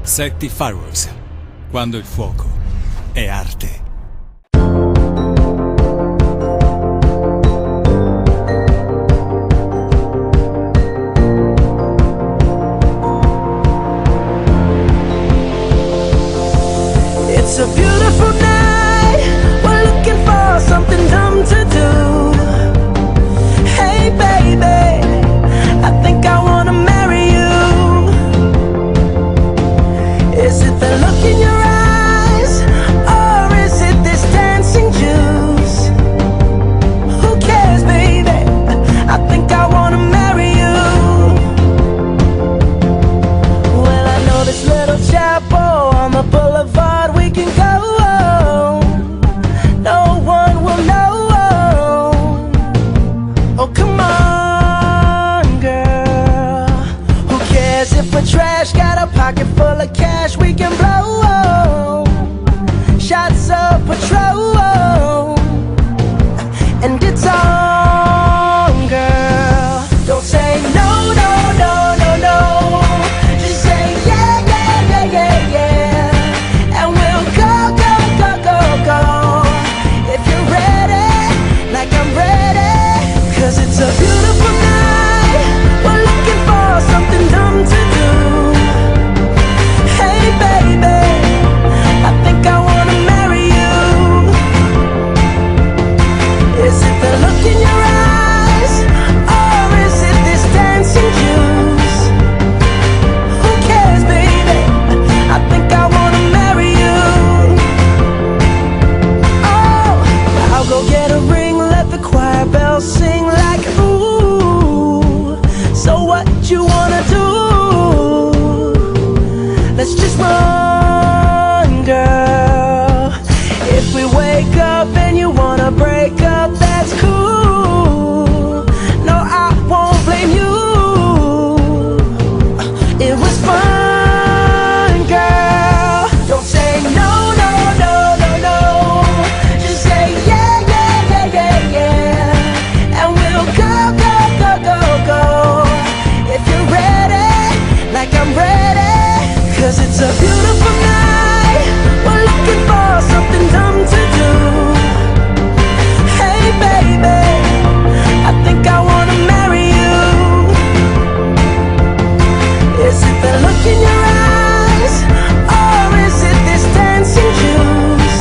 Setti Fireworks, quando il fuoco è arte. It's a beautiful night, we're looking for something dumb to do. Hey baby, I think I wanna marry you. Is it the look in your eyes, or is it this dancing juice? Who cares baby, I think I wanna marry you. Well I know this little chapel on the boulevard we can go. No one will know. Oh come on girl, who cares if we're trash? Got a pocket full of cash we can blow. Shots of Patrol, and it's on girl. Don't say no, no, no, no, no. Just say yeah, yeah, yeah, yeah, yeah. And we'll go, go, go, go, go. If you're ready, like I'm ready. Cause it's a beautiful night, we're looking for something dumb to do. Hey baby, I think I wanna marry you. Is it the look in your eyes, or is it this dancing juice? Who cares baby, I think I wanna marry you. Oh, I'll go get a ring, let the choir bells sing like ooh. So what you wanna do? Let's just run girl. If we wake up and you wanna break up, that's cool. No, I won't blame you. It was fun, girl. Don't say no, no, no, no, no. Just say yeah, yeah, yeah, yeah, yeah. And we'll go, go, go, go, go. If you're ready, like I'm ready. Cause it's a beautiful night, we're looking for something dumb to do. Hey baby, I think I wanna marry you. Is it the look in your eyes, or is it this dancing juice?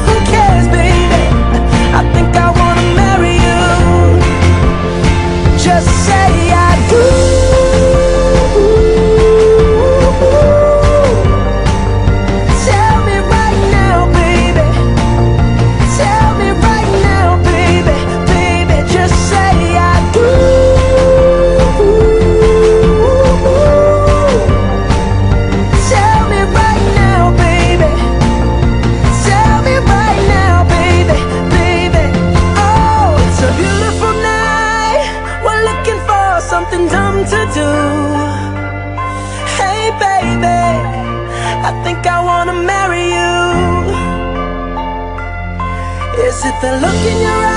Who cares baby, I think I wanna marry you. Just say I do. Tell me right now baby, tell me right now baby, baby, just say I do. Tell me right now baby, tell me right now baby, baby. Oh, it's a beautiful night, we're looking for something dumb to do. Hey baby, I think I wanna marry you. Is it the look in your eyes?